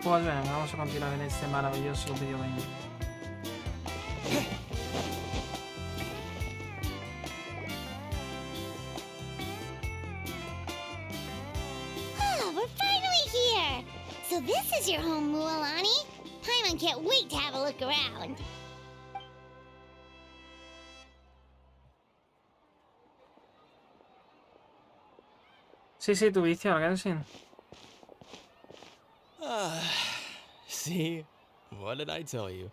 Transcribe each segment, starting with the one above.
Pues bien, vamos a continuar en este maravilloso videogame. Oh, we're finally here! So this is your home, Mualani? Paimon can't wait to have a look around. Sí, tu vicio, Genshin. See? What did I tell you?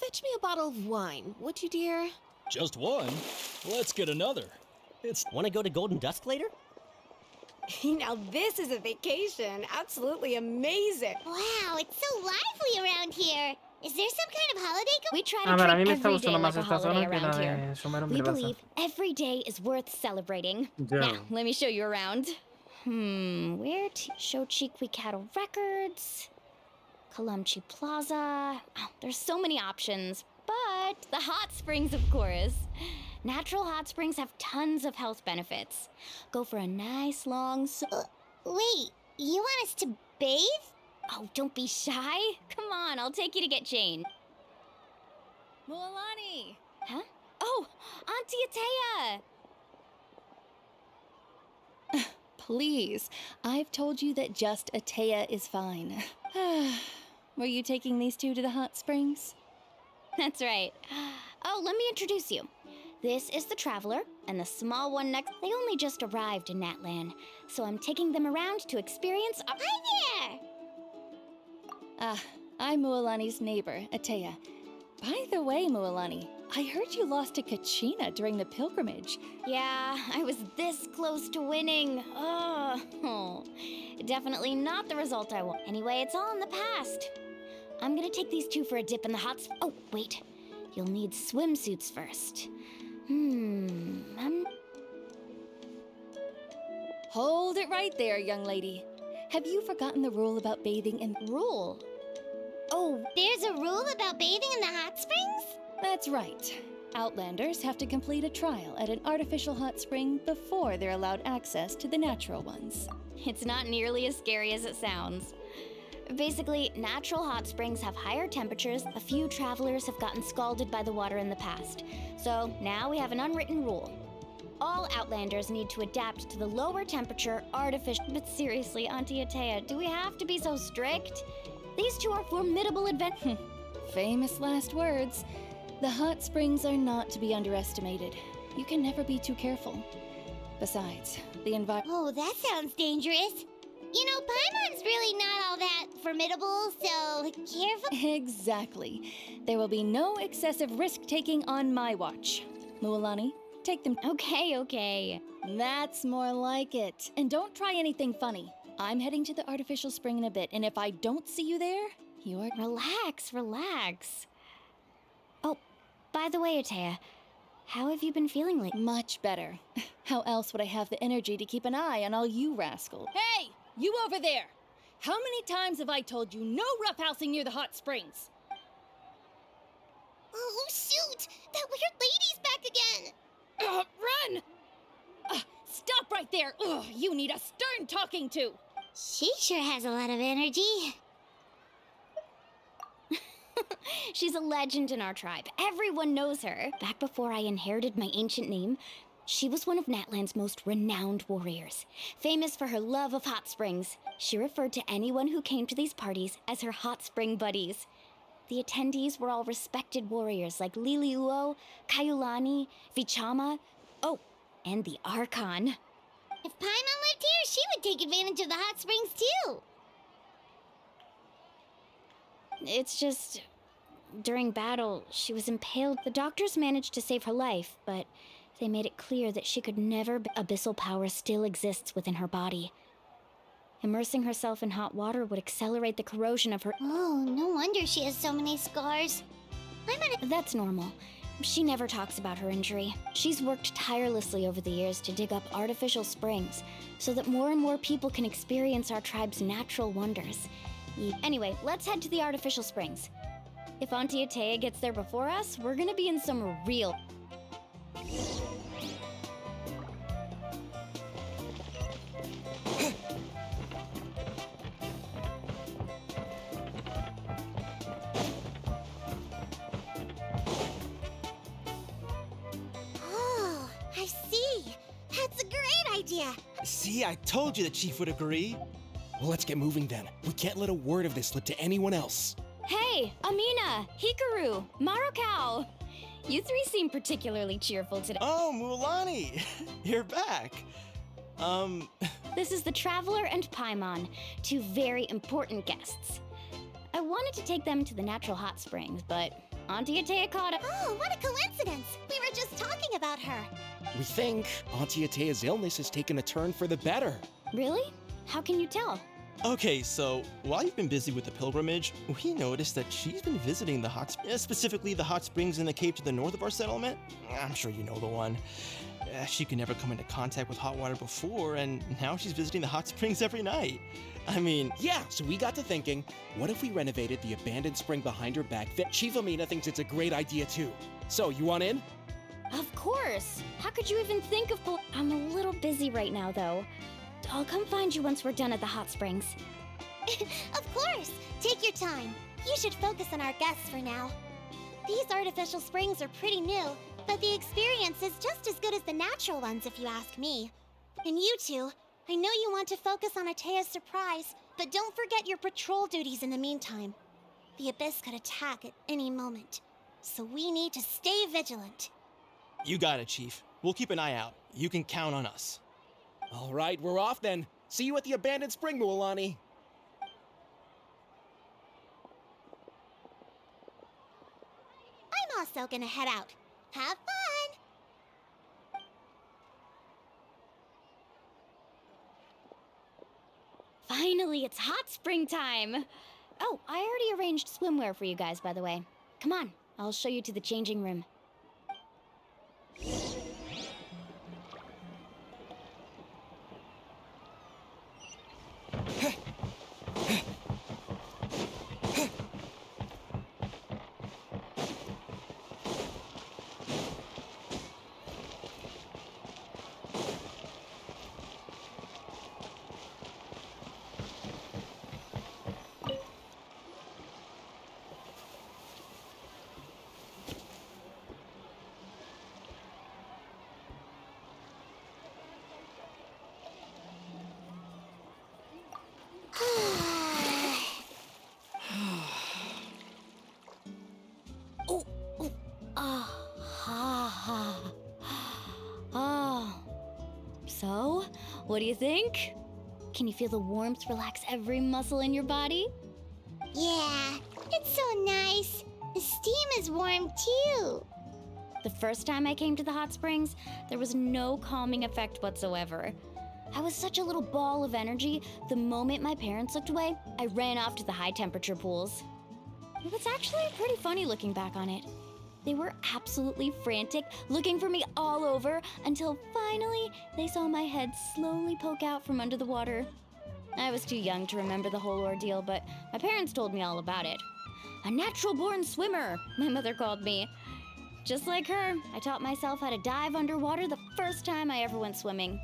Fetch me a bottle of wine, would you, dear? Just one? Let's get another. Want to go to Golden Dusk later? Now this is a vacation. Absolutely amazing. Wow, it's so lively around here. Is there some kind of holiday? We try A to ver, a mí treat me está every day gustando like más a esta holiday zona que la around here. de Somero en We Birbaza. believe every day is worth celebrating. Yeah. Now, let me show you around. Where to show Chiqui Cattle Records, Kalumchi Plaza. Oh, there's so many options, but the hot springs, of course. Natural hot springs have tons of health benefits. Go for a nice long. Wait, you want us to bathe? Oh, don't be shy. Come on, I'll take you to get changed. Mualani! Huh? Oh, Auntie Atea! Please, I've told you that just Atea is fine. Were you taking these two to the hot springs? That's right. Oh, let me introduce you. This is the Traveler, and the small one next. They only just arrived in Natlan, so I'm taking them around to experience. Hi there! I'm Mualani's neighbor, Atea. By the way, Mualani, I heard you lost to Kachina during the pilgrimage. Yeah, I was this close to winning. Oh, definitely not the result I want. Anyway, it's all in the past. I'm gonna take these two for a dip in the hot. Oh, wait. You'll need swimsuits first. Hold it right there, young lady. Have you forgotten the rule about bathing in... Rule? Oh, there's a rule about bathing in the hot springs? That's right. Outlanders have to complete a trial at an artificial hot spring before they're allowed access to the natural ones. It's not nearly as scary as it sounds. Basically, natural hot springs have higher temperatures. A few travelers have gotten scalded by the water in the past. So now we have an unwritten rule. All Outlanders need to adapt to the lower temperature artificial... But seriously, Auntie Atea, do we have to be so strict? These two are formidable adventures. Famous last words. The hot springs are not to be underestimated. You can never be too careful. Besides, the environment... Oh, that sounds dangerous. You know, Paimon's really not all that formidable, so careful. Exactly. There will be no excessive risk-taking on my watch. Mualani, take them... Okay. That's more like it. And don't try anything funny. I'm heading to the artificial spring in a bit, and if I don't see you there, you're... Relax. Oh, by the way, Atea, how have you been feeling lately? Much better. How else would I have the energy to keep an eye on all you rascals? Hey! You over there! How many times have I told you no roughhousing near the hot springs? Oh, shoot! That weird lady's back again! Run! Stop right there! Ugh, you need a stern talking to! She sure has a lot of energy. She's a legend in our tribe. Everyone knows her. Back before I inherited my ancient name, she was one of Natlan's most renowned warriors, famous for her love of hot springs. She referred to anyone who came to these parties as her hot spring buddies. The attendees were all respected warriors like Liliuo, Kaiulani, Vichama, and the Archon. If Paimon lived here, she would take advantage of the hot springs too. It's just, during battle, she was impaled. The doctors managed to save her life, but they made it clear that she could never... Abyssal power still exists within her body. Immersing herself in hot water would accelerate the corrosion of her... Oh, no wonder she has so many scars. That's normal. She never talks about her injury. She's worked tirelessly over the years to dig up artificial springs so that more and more people can experience our tribe's natural wonders. Anyway, let's head to the artificial springs. If Auntie Atea gets there before us, we're gonna be in some real... See, I told you the chief would agree. Well, let's get moving then. We can't let a word of this slip to anyone else. Hey, Amina, Hikaru, Marukau. You three seem particularly cheerful today. Oh, Mulan, you're back. This is the Traveler and Paimon, two very important guests. I wanted to take them to the natural hot springs, but Auntie Atea caught up. Oh, what a coincidence! We were just talking about her. We think Auntie Atea's illness has taken a turn for the better. Really? How can you tell? Okay, so while you've been busy with the pilgrimage, we noticed that she's been visiting the specifically the hot springs in the cave to the north of our settlement. I'm sure you know the one. She could never come into contact with hot water before, and now she's visiting the hot springs every night. I mean... Yeah, so we got to thinking, what if we renovated the abandoned spring behind her back? Chief Amina thinks it's a great idea too. So, you want in? Of course! How could you even think of I'm a little busy right now, though. I'll come find you once we're done at the hot springs. Of course! Take your time. You should focus on our guests for now. These artificial springs are pretty new, but the experience is just as good as the natural ones if you ask me. And you two, I know you want to focus on Atea's surprise, but don't forget your patrol duties in the meantime. The Abyss could attack at any moment, so we need to stay vigilant. You got it, Chief. We'll keep an eye out. You can count on us. All right, we're off then. See you at the abandoned spring, Mualani. I'm also gonna head out. Have fun! Finally, it's hot spring time! Oh, I already arranged swimwear for you guys, by the way. Come on, I'll show you to the changing room. So, what do you think? Can you feel the warmth relax every muscle in your body? Yeah, it's so nice. The steam is warm too. The first time I came to the hot springs, there was no calming effect whatsoever. I was such a little ball of energy, the moment my parents looked away, I ran off to the high temperature pools. It was actually pretty funny looking back on it. They were absolutely frantic, looking for me all over, until finally they saw my head slowly poke out from under the water. I was too young to remember the whole ordeal, but my parents told me all about it. A natural-born swimmer, my mother called me. Just like her, I taught myself how to dive underwater the first time I ever went swimming.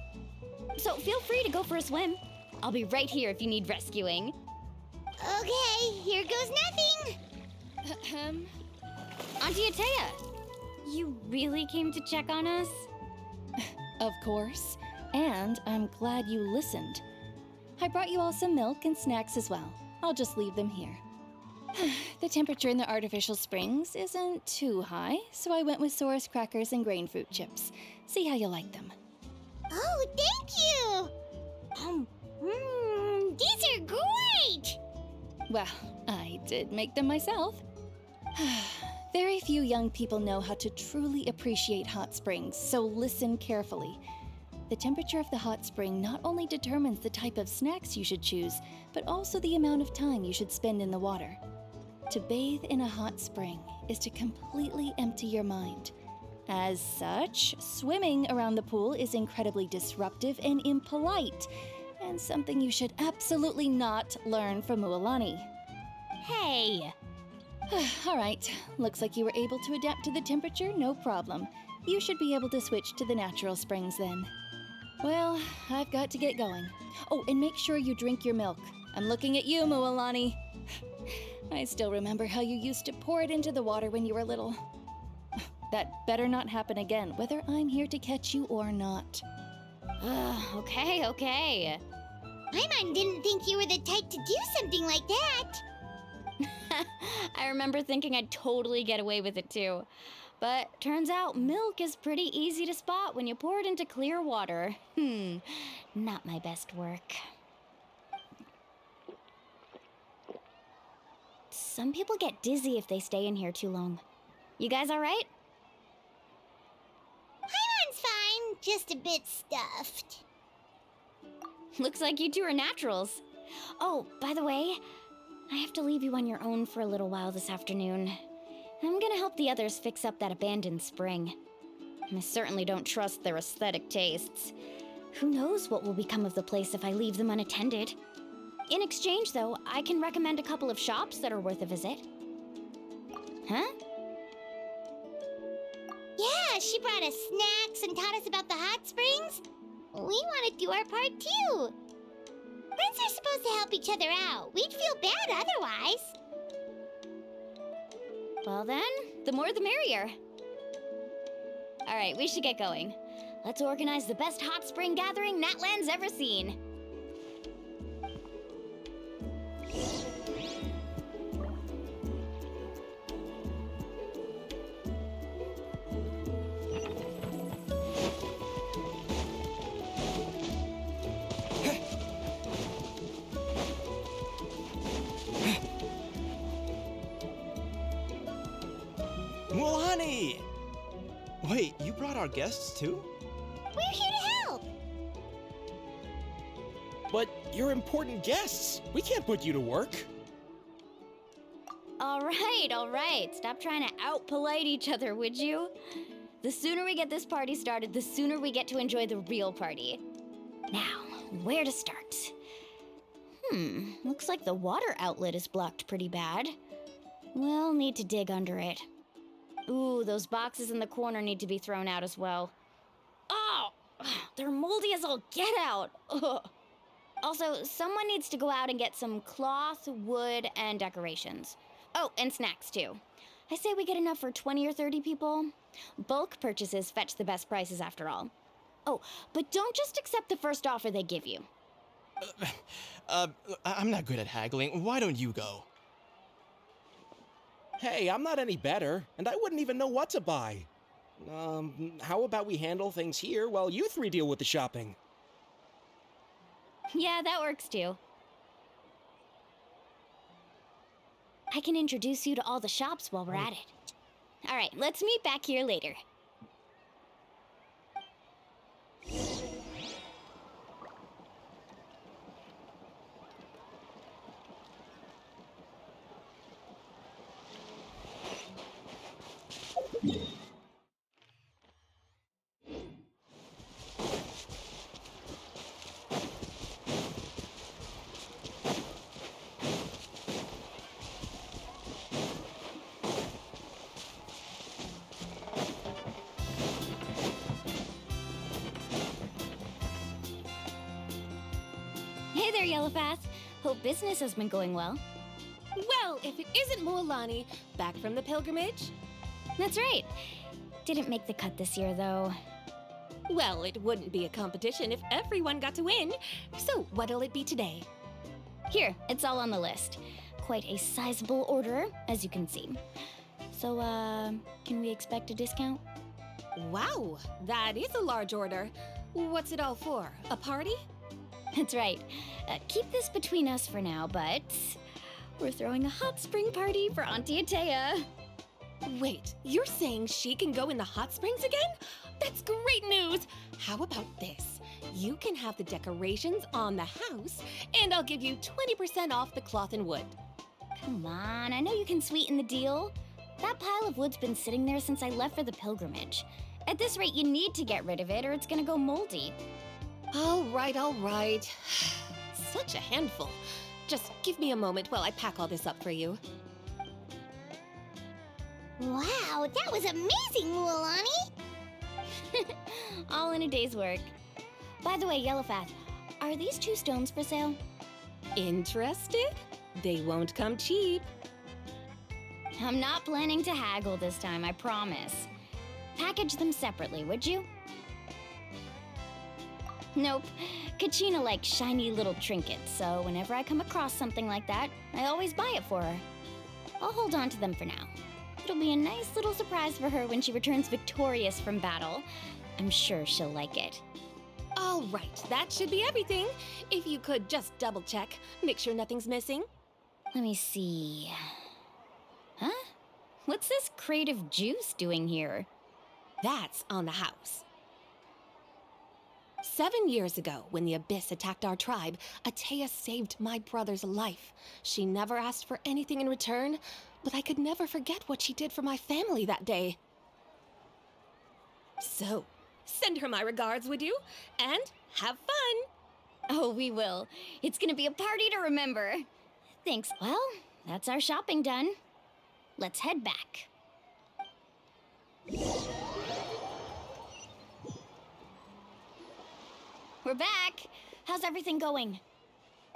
So feel free to go for a swim. I'll be right here if you need rescuing. Okay, here goes nothing. Auntie Atea, you really came to check on us? Of course. And I'm glad you listened. I brought you all some milk and snacks as well. I'll just leave them here. The temperature in the artificial springs isn't too high, so I went with Saurus crackers and grain fruit chips. See how you like them. Oh, thank you! These are great! Well, I did make them myself. Very few young people know how to truly appreciate hot springs, so listen carefully. The temperature of the hot spring not only determines the type of snacks you should choose, but also the amount of time you should spend in the water. To bathe in a hot spring is to completely empty your mind. As such, swimming around the pool is incredibly disruptive and impolite, and something you should absolutely not learn from Mualani. Hey! All right, looks like you were able to adapt to the temperature, no problem. You should be able to switch to the natural springs then. Well, I've got to get going. Oh, and make sure you drink your milk. I'm looking at you, Mualani. I still remember how you used to pour it into the water when you were little. That better not happen again, whether I'm here to catch you or not. Okay. Paimon didn't think you were the type to do something like that. I remember thinking I'd totally get away with it too. But turns out milk is pretty easy to spot when you pour it into clear water. Not my best work. Some people get dizzy if they stay in here too long. You guys all right? Paimon's fine, just a bit stuffed. Looks like you two are naturals. Oh, by the way, I have to leave you on your own for a little while this afternoon. I'm gonna help the others fix up that abandoned spring. I certainly don't trust their aesthetic tastes. Who knows what will become of the place if I leave them unattended? In exchange, though, I can recommend a couple of shops that are worth a visit. Huh? Yeah, she brought us snacks and taught us about the hot springs. We want to do our part too. Friends are supposed to help each other out. We'd feel bad otherwise. Well then, the more the merrier. All right, we should get going. Let's organize the best hot spring gathering Natland's ever seen. Mulani! Wait, you brought our guests too? We're here to help. But you're important guests. We can't put you to work. All right. Stop trying to out-polite each other, would you? The sooner we get this party started, the sooner we get to enjoy the real party. Now, where to start? Looks like the water outlet is blocked pretty bad. We'll need to dig under it. Ooh, those boxes in the corner need to be thrown out as well. Oh, they're moldy as all get out. Ugh. Also, someone needs to go out and get some cloth, wood, and decorations. Oh, and snacks too. I say we get enough for 20 or 30 people. Bulk purchases fetch the best prices after all. Oh, but don't just accept the first offer they give you. I'm not good at haggling. Why don't you go? Hey, I'm not any better, and I wouldn't even know what to buy. How about we handle things here while you three deal with the shopping? Yeah, that works too. I can introduce you to all the shops while we're at it. All right, let's meet back here later. Hey there, Yellowpath. Hope business has been going well. Well, if it isn't Mualani, back from the pilgrimage? That's right. Didn't make the cut this year, though. Well, it wouldn't be a competition if everyone got to win. So, what'll it be today? Here, it's all on the list. Quite a sizable order, as you can see. So, can we expect a discount? Wow, that is a large order. What's it all for? A party? That's right. Keep this between us for now, but we're throwing a hot spring party for Auntie Atea. Wait, you're saying she can go in the hot springs again? That's great news! How about this? You can have the decorations on the house, and I'll give you 20% off the cloth and wood. Come on, I know you can sweeten the deal. That pile of wood's been sitting there since I left for the pilgrimage. At this rate, you need to get rid of it or it's gonna go moldy. All right. Such a handful. Just give me a moment while I pack all this up for you. Wow, that was amazing, Mualani! All in a day's work. By the way, Yellowpath, are these 2 stones for sale? Interested? They won't come cheap. I'm not planning to haggle this time, I promise. Package them separately, would you? Nope. Kachina likes shiny little trinkets, so whenever I come across something like that, I always buy it for her. I'll hold on to them for now. It'll be a nice little surprise for her when she returns victorious from battle. I'm sure she'll like it. All right, that should be everything. If you could just double check, make sure nothing's missing. Let me see. Huh? What's this crate of juice doing here? That's on the house. 7 years ago, when the Abyss attacked our tribe, Atea saved my brother's life. She never asked for anything in return, but I could never forget what she did for my family that day. So, send her my regards, would you? And have fun! Oh, we will. It's gonna be a party to remember. Thanks. Well, that's our shopping done. Let's head back. We're back. How's everything going?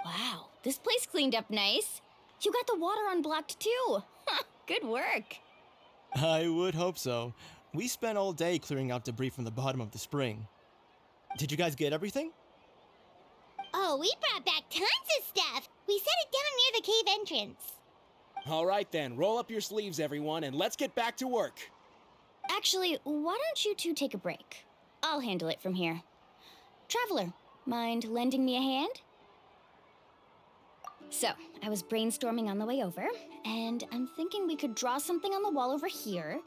Wow, this place cleaned up nice. You got the water unblocked too. Good work. I would hope so. We spent all day clearing out debris from the bottom of the spring. Did you guys get everything? Oh, we brought back tons of stuff. We set it down near the cave entrance. All right then, roll up your sleeves, everyone, and let's get back to work. Actually, why don't you two take a break? I'll handle it from here. Traveler, mind lending me a hand? So, I was brainstorming on the way over, and I'm thinking we could draw something on the wall over here,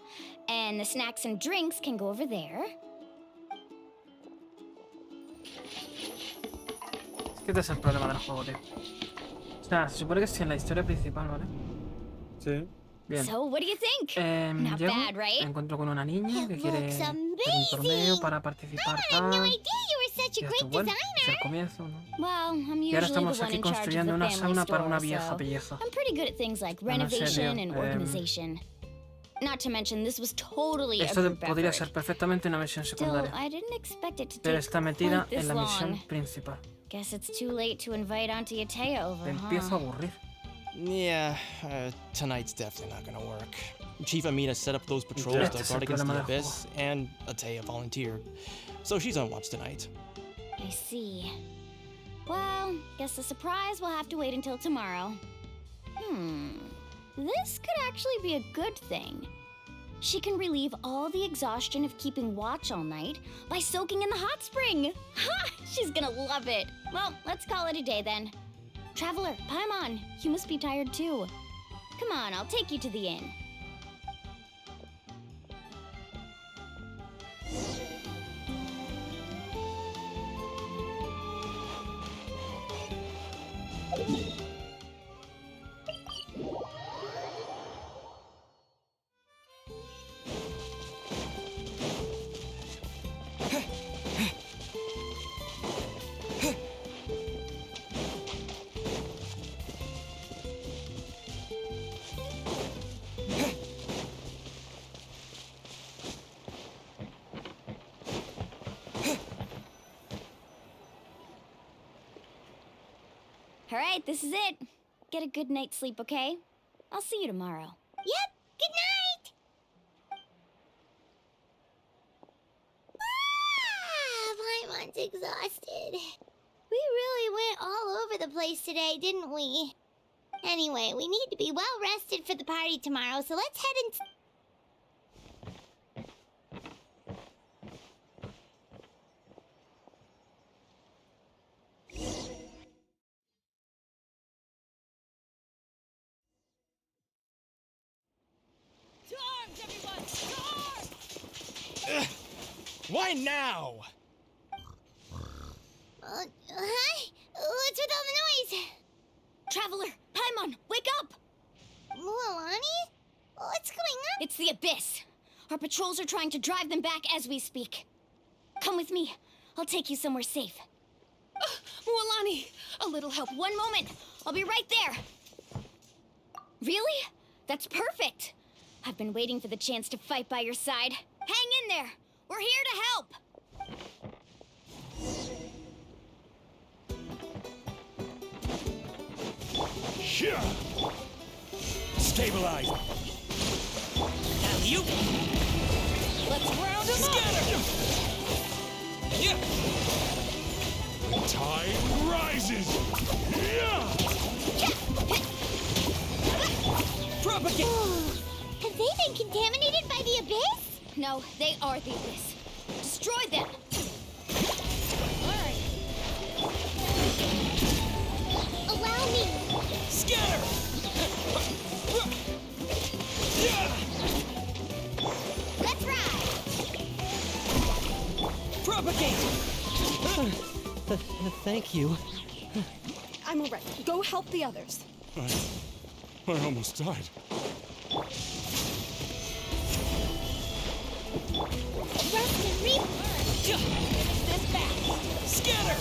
and the snacks and drinks can go over there. Es que este es el problema del juego, tío. O sea, se supone que estoy en la historia principal, ¿vale? Sí. Bien. So, what do you think? Not Llego, bad, right? me encuentro con una niña que It quiere looks hacer un torneo amazing. para participar, I had no tal. idea you were such Y a esto, great bueno, es el designer. comienzo, ¿no? Well, I'm Y ahora usually the estamos one aquí in charge of construyendo the una family sauna para una store, vieja so pelleja. I'm pretty good at things like Bueno, en serio, renovation and organization. Not to mention, this was totally a Esto group podría effort. ser perfectamente una misión Still, secundaria, I didn't expect it to pero take está metida quite this en la misión long. principal. Guess it's too late to invite Auntie Atea over, Te empiezo a huh? aburrir. Yeah, tonight's definitely not gonna work. Chief Amina set up those patrols Este to es el guard against the problema del Abyss, and Atea volunteered. So she's on watch tonight. I see. Well, guess the surprise will have to wait until tomorrow. This could actually be a good thing. She can relieve all the exhaustion of keeping watch all night by soaking in the hot spring. Ha! She's gonna love it. Well, let's call it a day then. Traveler, Paimon, you must be tired too. Come on, I'll take you to the inn. All right, this is it. Get a good night's sleep, okay? I'll see you tomorrow. Yep, good night. Paimon's exhausted. We really went all over the place today, didn't we? Anyway, we need to be well rested for the party tomorrow, so let's head and... To arms, everyone! To arms! Why now? Huh? What's with all the noise? Traveler, Paimon, wake up! Mualani? What's going on? It's the Abyss. Our patrols are trying to drive them back as we speak. Come with me. I'll take you somewhere safe. Mualani, a little help. One moment. I'll be right there. Really? That's perfect. I've been waiting for the chance to fight by your side. Hang in there. We're here to help. Stabilize. Now you. Let's round them up! Yeah. Tide rises! Yeah! Propagate! Have they been contaminated by the abyss? No, they are the abyss. Destroy them! Alright. Allow me. Scatter! Yeah! Let's ride. Propagate! Thank you. I'm alright. Go help the others. I almost died. Rest and reap. This back. Scatter!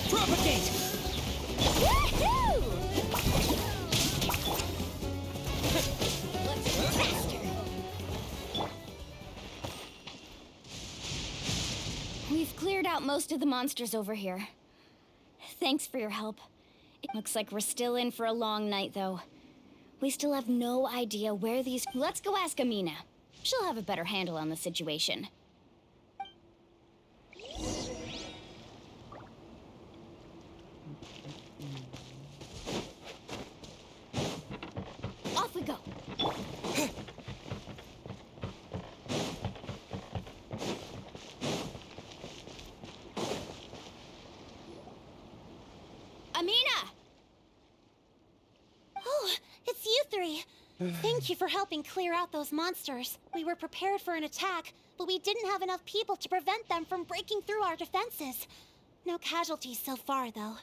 Propagate! Woohoo! We've cleared out most of the monsters over here. Thanks for your help. It looks like we're still in for a long night, though. We still have no idea where these... Let's go ask Amina. She'll have a better handle on the situation. Off we go. Amina! Oh, it's you three. Thank you for helping clear out those monsters. We were prepared for an attack, but we didn't have enough people to prevent them from breaking through our defenses. No casualties so far, though.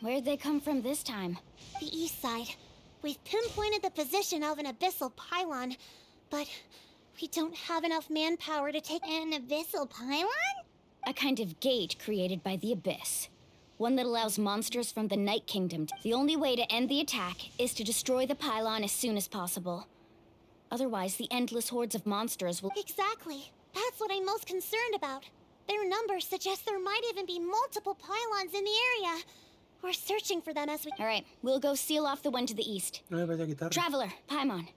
Where'd they come from this time? The east side. We've pinpointed the position of an abyssal pylon, but we don't have enough manpower to take an abyssal pylon? A kind of gate created by the Abyss. One that allows monsters from the Night Kingdom. The only way to end the attack is to destroy the pylon as soon as possible. Otherwise, the endless hordes of monsters will... Exactly. That's what I'm most concerned about. Their numbers suggest there might even be multiple pylons in the area. We're searching for them as we... All right, we'll go seal off the one to the east. Traveler, Paimon,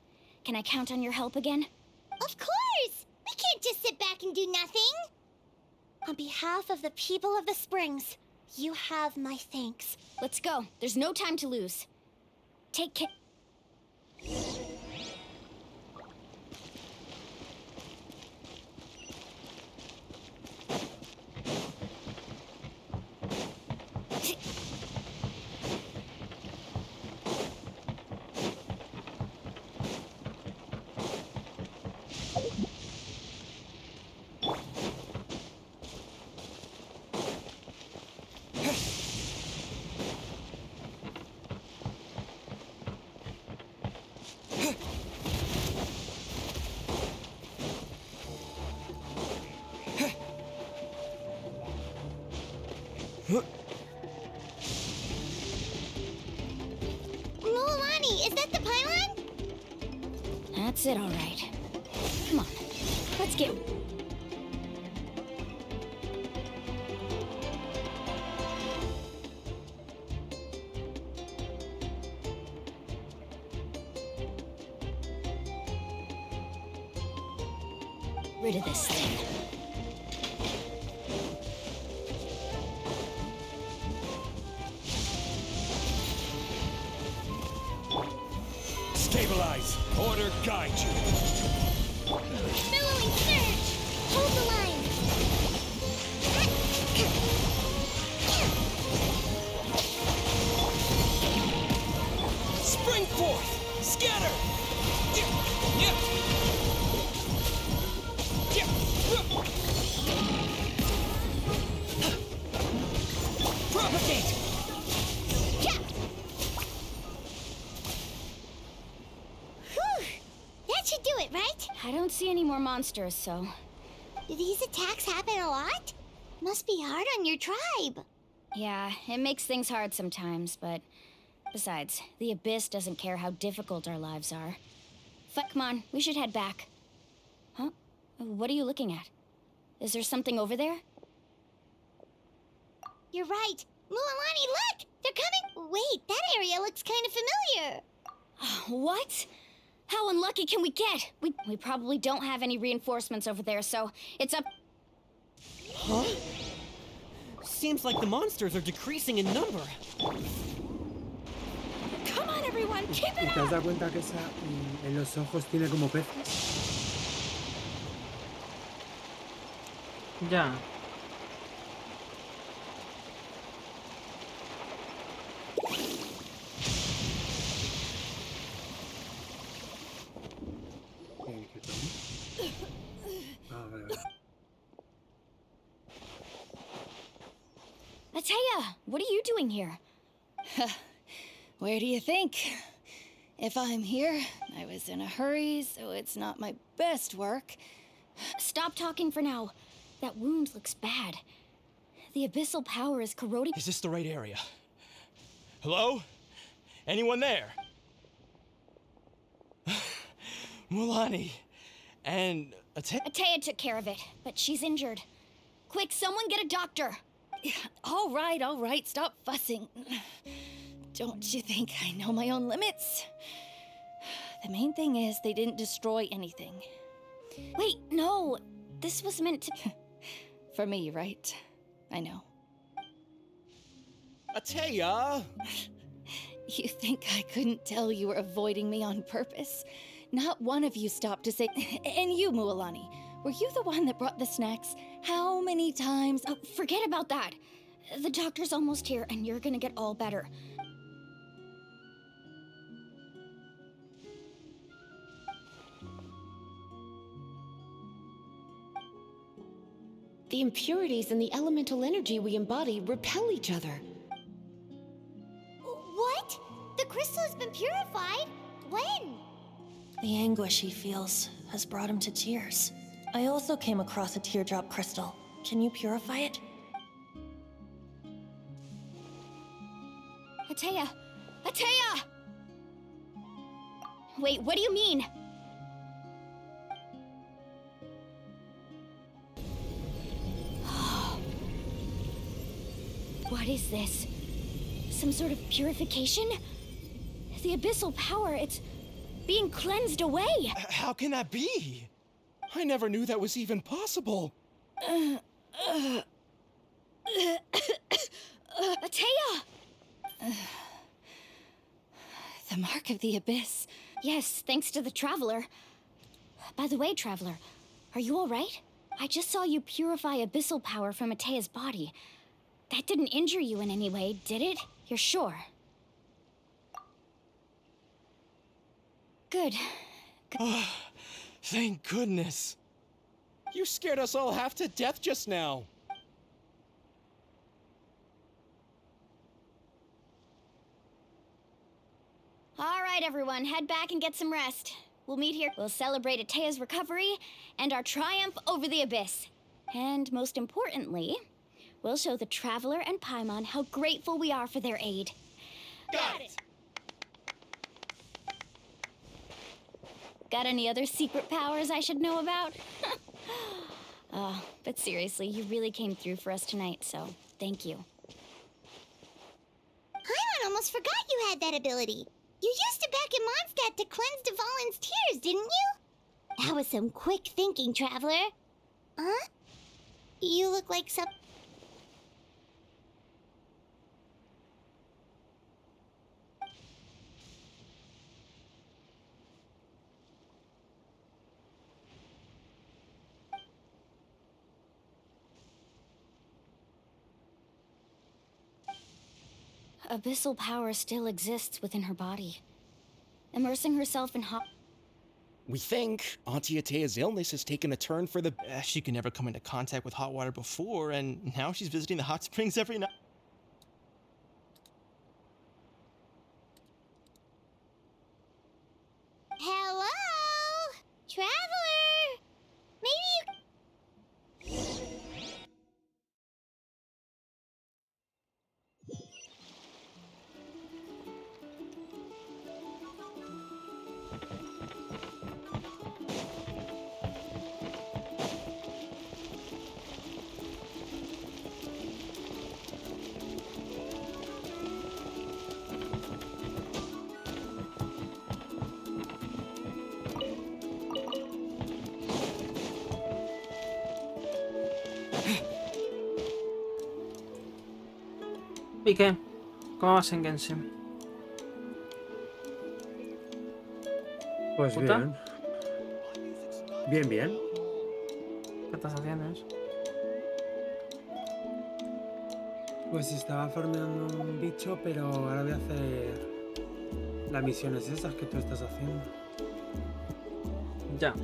can I count on your help again? Of course! We can't just sit back and do nothing! On behalf of the people of the Springs, you have my thanks. Let's go. There's no time to lose. Take care. Mualani, is that the pylon? That's it, all right. Come on, let's get... rid of this thing. Stabilize! Order guide you! Billowing surge! Hold the line! Spring forth! Scatter! Propagate! Whew! That should do it, right? I don't see any more monsters, so... Do these attacks happen a lot? Must be hard on your tribe. Yeah, it makes things hard sometimes, but... Besides, the Abyss doesn't care how difficult our lives are. Come on, we should head back. Huh? What are you looking at? Is there something over there? You're right. Mualani, look! They're coming! Wait, that area looks kind of familiar. What? How unlucky can we get? We probably don't have any reinforcements over there, so it's up. Huh? Seems like the monsters are decreasing in number. Come on, everyone, keep ¿Y it te has up! dado cuenta que esa en los ojos tiene como peces? Ya. ¿Qué tomo? Ah, vale, vale. Atea, what are you doing here? Where do you think? If I'm here, I was in a hurry, so it's not my best work. Stop talking for now. That wound looks bad. The abyssal power is corroding. Is this the right area? Hello? Anyone there? Mulani. And Atea took care of it, but she's injured. Quick, someone get a doctor. All right, stop fussing. Don't you think I know my own limits? The main thing is they didn't destroy anything. Wait, no. This was meant to... For me, right? I know. Atea! You think I couldn't tell you were avoiding me on purpose? Not one of you stopped to say... And you, Mualani, were you the one that brought the snacks? How many times... Oh, forget about that. The doctor's almost here, and you're gonna get all better. The impurities and the elemental energy we embody repel each other. What? The crystal has been purified? When? The anguish he feels has brought him to tears. I also came across a teardrop crystal. Can you purify it? Atea! Atea! Wait, what do you mean? What is this? Some sort of purification? The abyssal power, it's being cleansed away! how can that be? I never knew that was even possible. Atea! The mark of the abyss. Yes, thanks to the Traveler. By the way, Traveler, are you alright? I just saw you purify abyssal power from Atea's body. That didn't injure you in any way, did it? You're sure? Good. Thank goodness. You scared us all half to death just now. Alright, everyone, head back and get some rest. We'll meet here. We'll celebrate Atea's recovery and our triumph over the abyss. And most importantly, we'll show the Traveler and Paimon how grateful we are for their aid. Got it! Got any other secret powers I should know about? But seriously, you really came through for us tonight, so thank you. Paimon almost forgot you had that ability. You used it back in Mondstadt to cleanse Dvalin's tears, didn't you? That was some quick thinking, Traveler. Huh? You look like some... Abyssal power still exists within her body. Immersing herself in hot... We think Auntie Atea's illness has taken a turn for the... She could never come into contact with hot water before, and now she's visiting the hot springs every night. Hello? Traveler? Maybe you... ¿Y qué? ¿Cómo vas en Genshin? Pues ¿Puta? bien. Bien, bien. ¿Qué estás haciendo eso? Pues estaba farmeando un bicho, pero ahora voy a hacer las misiones esas que tú estás haciendo. Ya.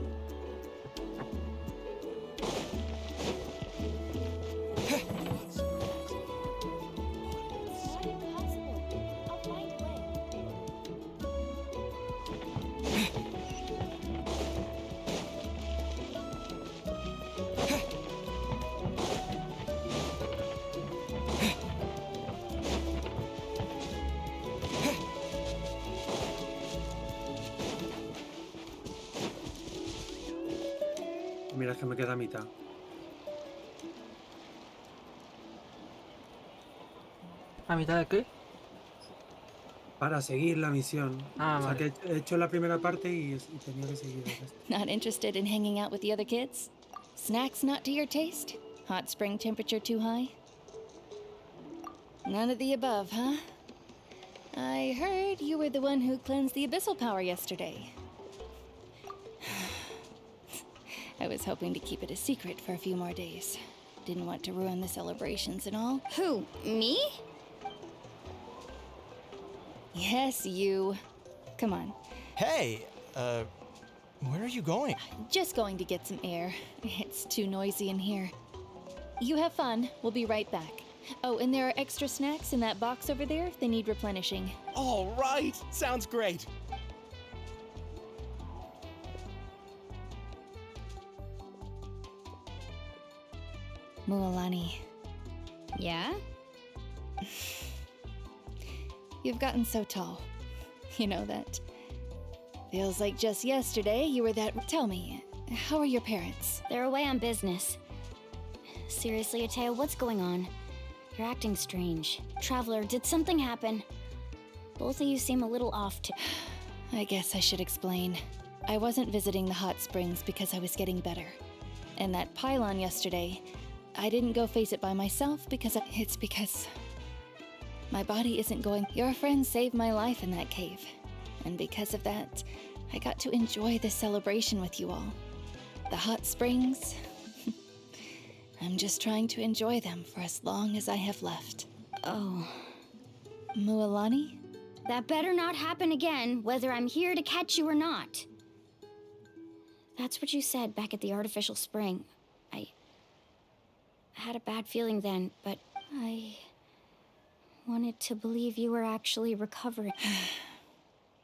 Mira, es que me queda a mitad. ¿A mitad de qué? Para seguir la misión. Ah, O sea, vale. que he hecho la primera parte y tenía que seguir el resto. Not interested in hanging out with the other kids? Snacks not to your taste? Hot spring temperature too high? None of the above, huh? I heard you were the one who cleansed the abyssal power yesterday. I was hoping to keep it a secret for a few more days. Didn't want to ruin the celebrations and all. Who? Me? Yes, you. Come on. Hey, where are you going? Just going to get some air. It's too noisy in here. You have fun. We'll be right back. Oh, and there are extra snacks in that box over there if they need replenishing. All right, sounds great. Mualani, Yeah? you've gotten so tall. You know that. Feels like just yesterday you were that. Tell me, how are your parents? They're away on business. Seriously, Ateo, what's going on? You're acting strange. Traveler, did something happen? Both of you seem a little off too. I guess I should explain. I wasn't visiting the hot springs because I was getting better. And that pylon yesterday, I didn't go face it by myself because it's because my body isn't going. Your friend saved my life in that cave. And because of that, I got to enjoy the celebration with you all. The hot springs. I'm just trying to enjoy them for as long as I have left. Oh. Mualani? That better not happen again, whether I'm here to catch you or not. That's what you said back at the artificial spring. I had a bad feeling then, but I wanted to believe you were actually recovering.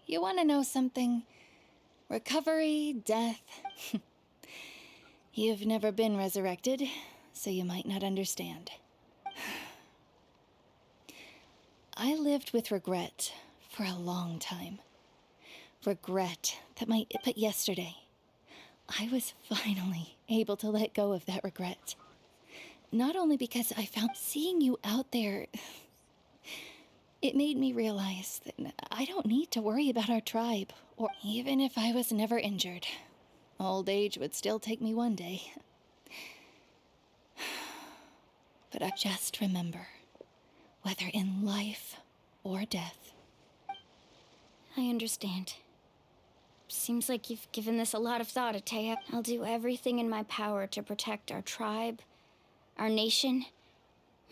You want to know something? Recovery, death. You've never been resurrected, so you might not understand. I lived with regret for a long time. Regret that but yesterday, I was finally able to let go of that regret. Not only because I found seeing you out there, it made me realize that I don't need to worry about our tribe, or even if I was never injured. Old age would still take me one day. But I just remember, whether in life or death. I understand. Seems like you've given this a lot of thought, Ateo. I'll do everything in my power to protect our tribe, our nation,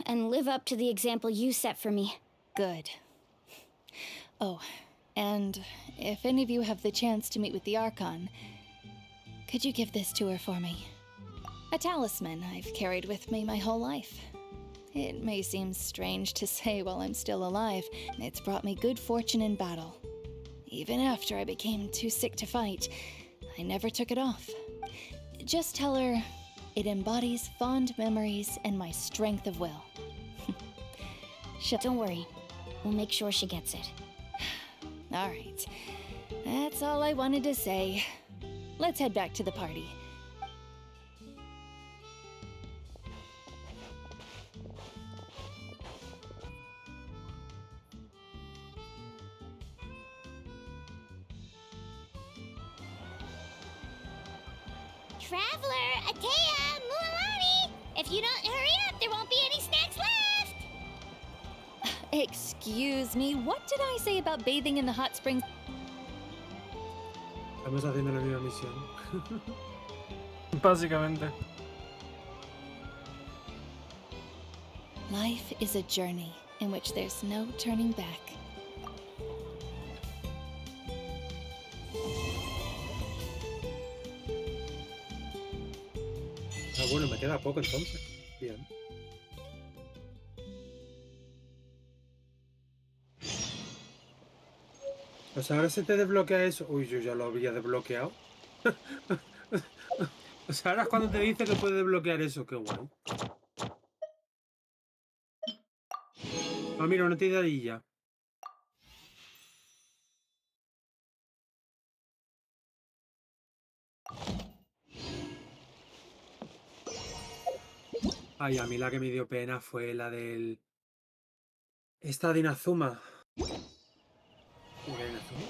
and live up to the example you set for me. Good. Oh, and if any of you have the chance to meet with the Archon, could you give this to her for me? A talisman I've carried with me my whole life. It may seem strange to say while I'm still alive, it's brought me good fortune in battle. Even after I became too sick to fight, I never took it off. Just tell her it embodies fond memories and my strength of will. Don't worry. We'll make sure she gets it. All right. That's all I wanted to say. Let's head back to the party. Traveler, Atea, Mualani! If you don't hurry up, there won't be any snacks left! Excuse me, what did I say about bathing in the hot springs? Estamos haciendo la misma misión. Básicamente. Life is a journey in which there's no turning back. Ah, bueno, me queda poco entonces. Bien. Pues ahora se te desbloquea eso. Uy, yo ya lo había desbloqueado. O sea, ahora es cuando te dice que puede desbloquear eso. Qué guay. Ah, mira, una tiradilla. Ay, a mí la que me dio pena fue la del... Esta de Inazuma. ¿Era Inazuma?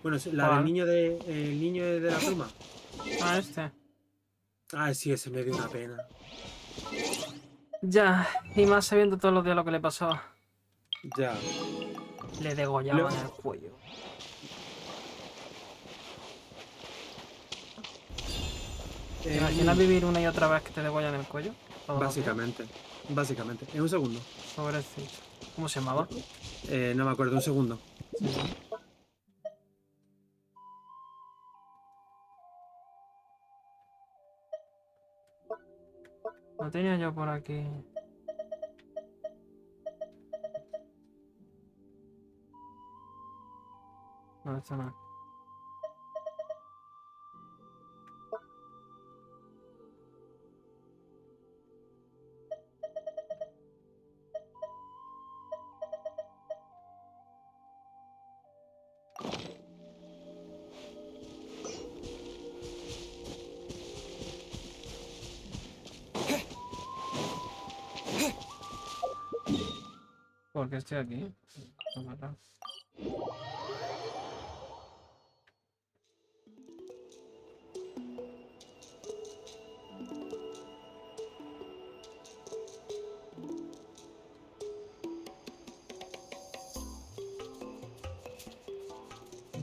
Bueno, la del ¿Cuál? niño de... El niño de la pluma. Ah, este. Ah, sí, ese me dio una pena. Ya, y más sabiendo todos los días lo que le pasó. Ya. Le degollaban el cuello. ¿Te imaginas vivir una y otra vez que te degollan el cuello? Todos los días. Básicamente. Básicamente. En un segundo. Pobrecito. ¿Cómo se llamaba? No me acuerdo, un segundo. Sí, sí. Lo tenía yo por aquí. No, esto no. ¿Por qué estoy aquí? No me acuerdo.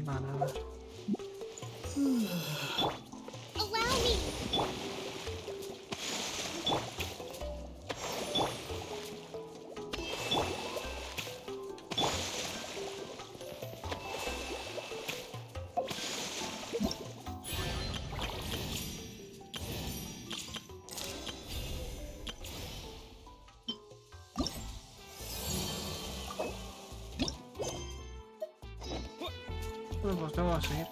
Vale, a ver. Allow me. Bueno, pues tengo que seguir.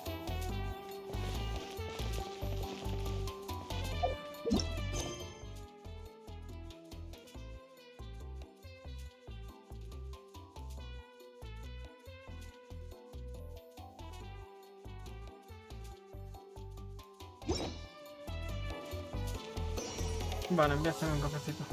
Vale, voy a hacerme un cafecito.